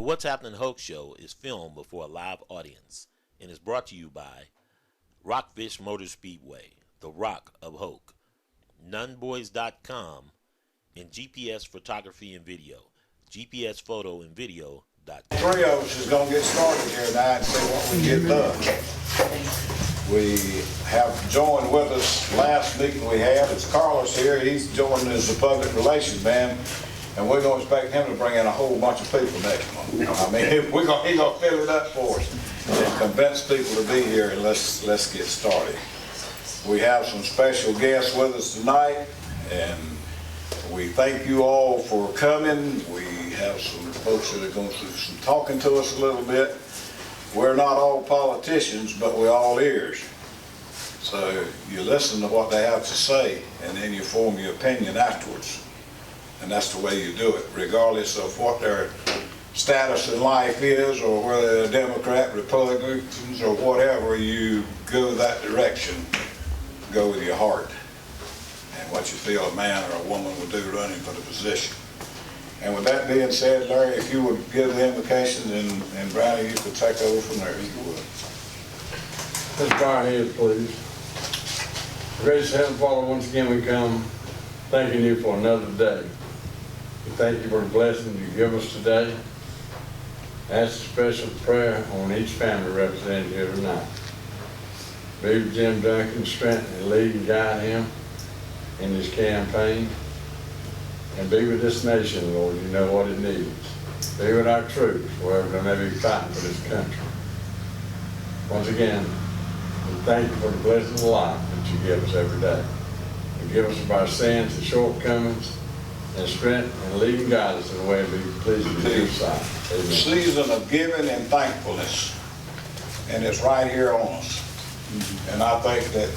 What's Happening Hoke show is filmed before a live audience and is brought to you by Rockfish Motor Speedway, the Rock of Hoke, nunboys.com, and GPS Photography and Video, gpsphotoandvideo.com. Three of us is going to get started here tonight and see what we get done. We have joined with us last meeting we had. It's Carlos here. He's joined as the public relations man, and we're going to expect him to bring in a whole bunch of people next month. I mean, he's going to fill it up for us and convince people to be here, and let's get started. We have some special guests with us tonight, and we thank you all for coming. We have some folks that are going to do some talking to us a little bit. We're not all politicians, but we're all ears. So you listen to what they have to say, and then you form your opinion afterwards. And that's the way you do it, regardless of what their status in life is, or whether they're Democrat, Republicans, or whatever. You go that direction, go with your heart, and what you feel a man or a woman would do running for the position. And with that being said, Larry, if you would give the invocation, and Brownie, you could take over from there, if you would. Let's bow our heads, please. Gracious Heavenly Father, once again we come thanking you for another day. We thank you for the blessing you give us today. Ask a special prayer on each family represented here tonight. Be with Jim Duncan, strengthen and lead and guide him in his campaign. And be with this nation, Lord. You know what it needs. Be with our troops, wherever they may be fighting for this country. Once again, we thank you for the blessing of life that you give us every day. And give us of our sins and shortcomings, and strength, and lead and guide us in a way to be pleasing to your sight. Amen. Season of giving and thankfulness, and it's right here on us. And I think that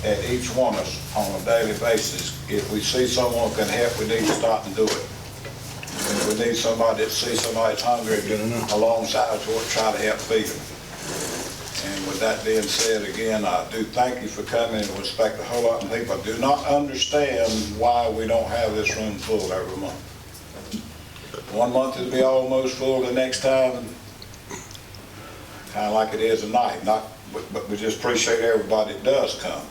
at each one of us on a daily basis, if we see someone can help, we need to stop and do it. And we need somebody that sees somebody that's hungry alongside us to try to help feed them. And with that being said, again, I do thank you for coming and respect a whole lot of people. I do not understand why we don't have this room full every month. 1 month it'll be almost full, the next time, kind of like it is tonight. But we just appreciate everybody that does come.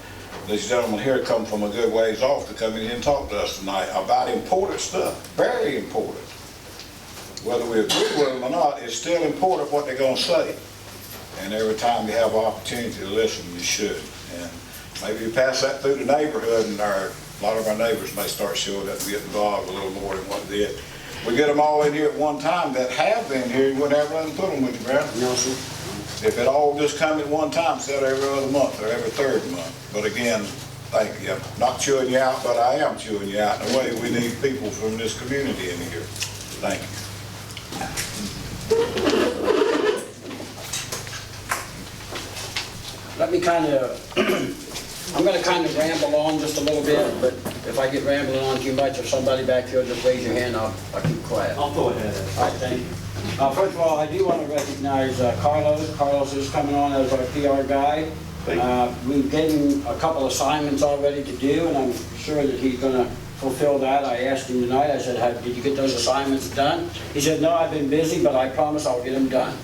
These gentlemen here come from a good ways off to come in here and talk to us tonight about important stuff, very important. Whether we agree with them or not, it's still important what they're going to say. And every time you have an opportunity to listen, you should. And maybe you pass that through the neighborhood, and a lot of our neighbors may start showing up and get involved a little more than what they did. We get them all in here at one time that have been here. You wouldn't have nothing to put them with you, Brad. No, sir. If it all just come at one time, instead of every other month or every third month. But again, thank you. I'm not chewing you out, but I am chewing you out in a way. We need people from this community in here. Thank you. Let me I'm going to kind of ramble on just a little bit, but if I get rambling on too much, if somebody back here just raise your hand, I'll keep quiet. I'll go ahead. All right, thank you. First of all, I do want to recognize Carlos. Carlos is coming on as our PR guy. We gave him a couple assignments already to do, and I'm sure that he's going to fulfill that. I asked him tonight, I said, did you get those assignments done? He said, no, I've been busy, but I promise I'll get them done.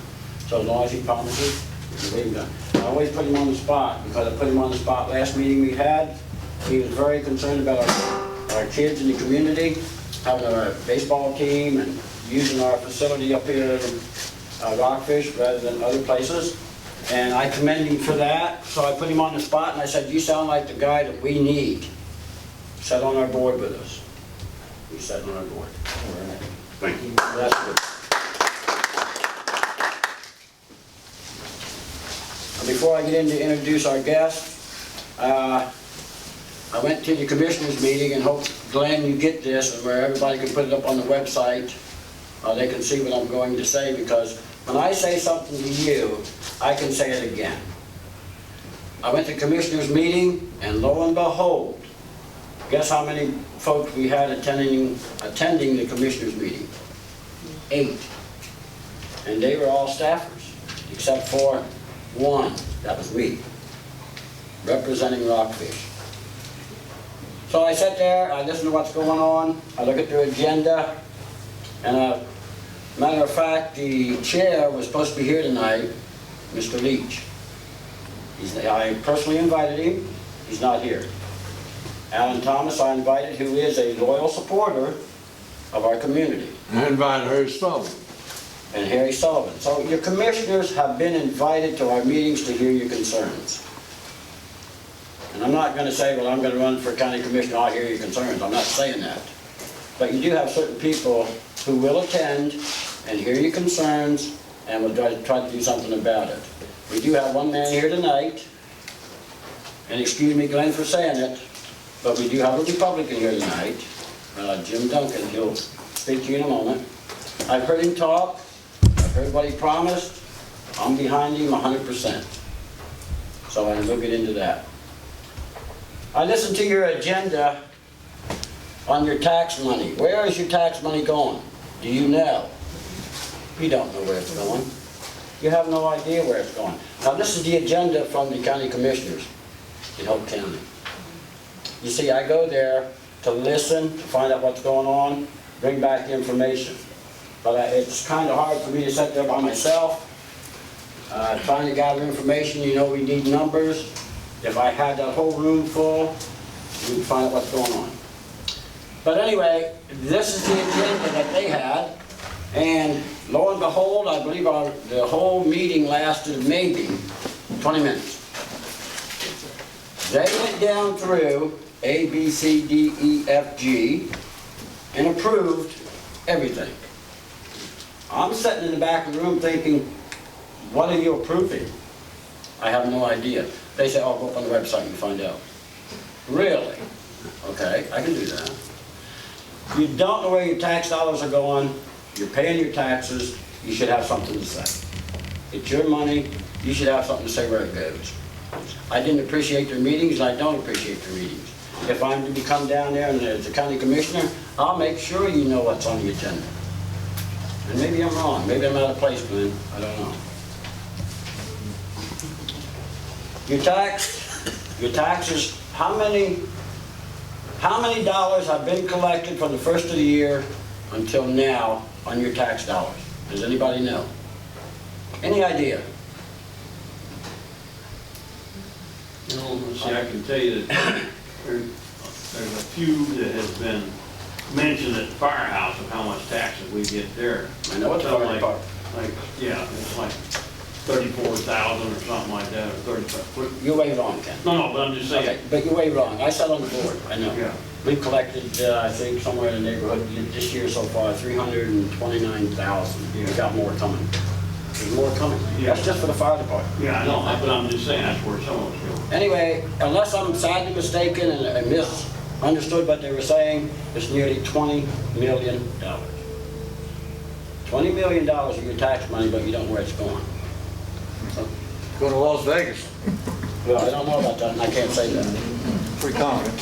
So as long as he promises, we'll get them done. I always put him on the spot, because I put him on the spot last meeting we had. He was very concerned about our kids in the community, having a baseball team, and using our facility up here at Rockfish rather than other places. And I commend him for that, so I put him on the spot, and I said, you sound like the guy that we need. Sat on our board with us. He sat on our board. Thank you. That's good. Before I get in to introduce our guest, I went to the commissioners meeting, and hope, Glenn, you get this, and where everybody can put it up on the website. They can see what I'm going to say, because when I say something to you, I can say it again. I went to commissioners meeting, and lo and behold, guess how many folks we had attending the commissioners meeting? 8. And they were all staffers, except for one. That was me, representing Rockfish. So I sat there, I listened to what's going on, I look at their agenda, and Matter of fact, the chair was supposed to be here tonight, Mr. Leach. I personally invited him, he's not here. Alan Thomas I invited, who is a loyal supporter of our community. I invited Harry Sullivan. And Harry Sullivan. So your commissioners have been invited to our meetings to hear your concerns. And I'm not going to say, well, I'm going to run for county commissioner, I'll hear your concerns. I'm not saying that. But you do have certain people who will attend and hear your concerns and will try to do something about it. We do have one man here tonight, and excuse me, Glenn, for saying it, but we do have a Republican here tonight, Jim Duncan. He'll speak to you in a moment. I've heard him talk. I've heard what he promised. I'm behind him 100%. So I will get into that. I listened to your agenda on your tax money. Where is your tax money going? Do you know? You don't know where it's going. You have no idea where it's going. Now this is the agenda from the county commissioners in Hoke County. You see, I go there to listen, to find out what's going on, bring back the information. But it's kind of hard for me to sit there by myself, trying to gather information. You know, we need numbers. If I had that whole room full, we'd find out what's going on. But anyway, this is the agenda that they had, and lo and behold, I believe the whole meeting lasted maybe 20 minutes. They went down through A, B, C, D, E, F, G, and approved everything. I'm sitting in the back of the room thinking, what are you approving? I have no idea. They say, oh, go up on the website and find out. Really? Okay, I can do that. You don't know where your tax dollars are going, you're paying your taxes, you should have something to say. It's your money, you should have something to say where it goes. I didn't appreciate their meetings, and I don't appreciate their meetings. If I'm to become down there and as a county commissioner, I'll make sure you know what's on the agenda. And maybe I'm wrong, maybe I'm out of place, Glenn, I don't know. Your taxes, how many dollars have been collected from the first of the year until now on your tax dollars? Does anybody know? Any idea? You know, see, I can tell you that there's a few that has been mentioned at the firehouse of how much taxes we get there. I know it's Something yeah, it's like 34,000 or something like that, or 35. You're way wrong, Ken. No, but I'm just saying. Okay, but you're way wrong. I sat on the board, I know. Yeah. We've collected, I think, somewhere in the neighborhood this year so far, 329,000. Yeah. We got more coming. There's more coming. Yeah. That's just for the fire department. Yeah, I know, but I'm just saying that's where some of us go. Anyway, unless I'm sadly mistaken and misunderstood what they were saying, it's nearly $20 million. $20 million of your tax money, but you don't know where it's going. So, Go to Las Vegas. well, I don't know about that, and I can't say that. Pretty confident.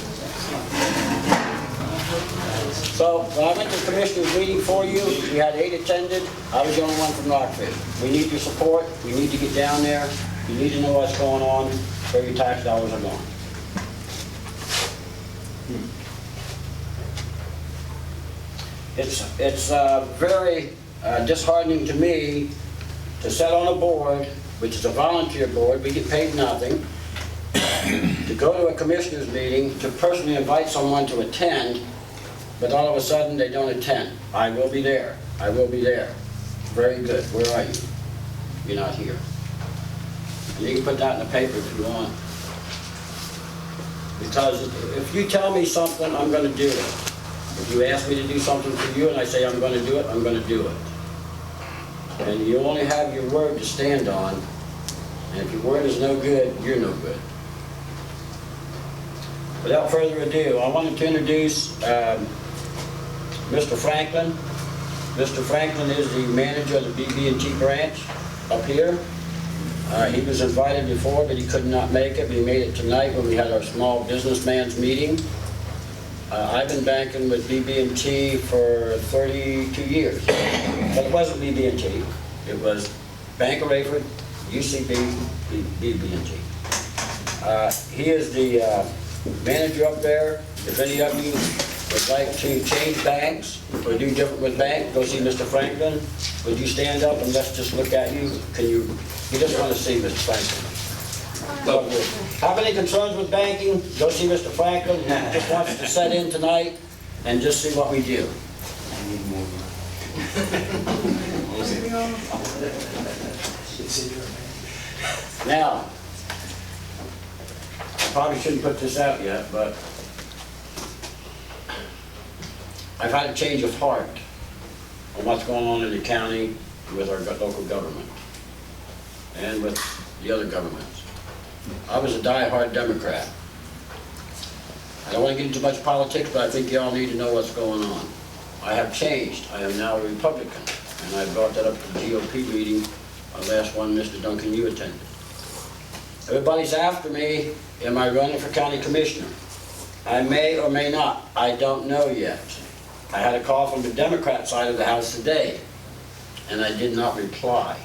So, when I went to the commissioner's meeting for you, we had 8 attended. I was the only one from Rockfish. We need your support. We need to get down there. You need to know what's going on, where your tax dollars are going. It's very disheartening to me to sit on a board, which is a volunteer board, we get paid nothing, to go to a commissioner's meeting, to personally invite someone to attend, but all of a sudden they don't attend. I will be there. I will be there. Very good. Where are you? You're not here. And you can put that in the paper if you want. Because if you tell me something, I'm going to do it. If you ask me to do something for you and I say I'm going to do it, I'm going to do it. And you only have your word to stand on. And if your word is no good, you're no good. Without further ado, I wanted to introduce Mr. Franklin. Mr. Franklin is the manager of the BB&T branch up here. He was invited before, but he could not make it. But he made it tonight when we had our small businessman's meeting. I've been banking with BB&T for 32 years. But it wasn't BB&T. It was Bank of Rayford, UCB, BB&T. He is the manager up there. If any of you would like to change banks or do different with bank, go see Mr. Franklin, would you stand up and let's just look at you? Can you, we just want to see Mr. Franklin. Have any concerns with banking? Go see Mr. Franklin. Just wants to set in tonight and just see what we do. Now, I probably shouldn't put this out yet, but I've had a change of heart on what's going on in the county with our local government and with the other governments. I was a die-hard Democrat. I don't want to get into much politics, but I think you all need to know what's going on. I have changed. I am now a Republican, and I brought that up at the GOP meeting, last one, Mr. Duncan, you attended. Everybody's after me, am I running for county commissioner? I may or may not, I don't know yet. I had a call from the Democrat side of the House today, and I did not reply.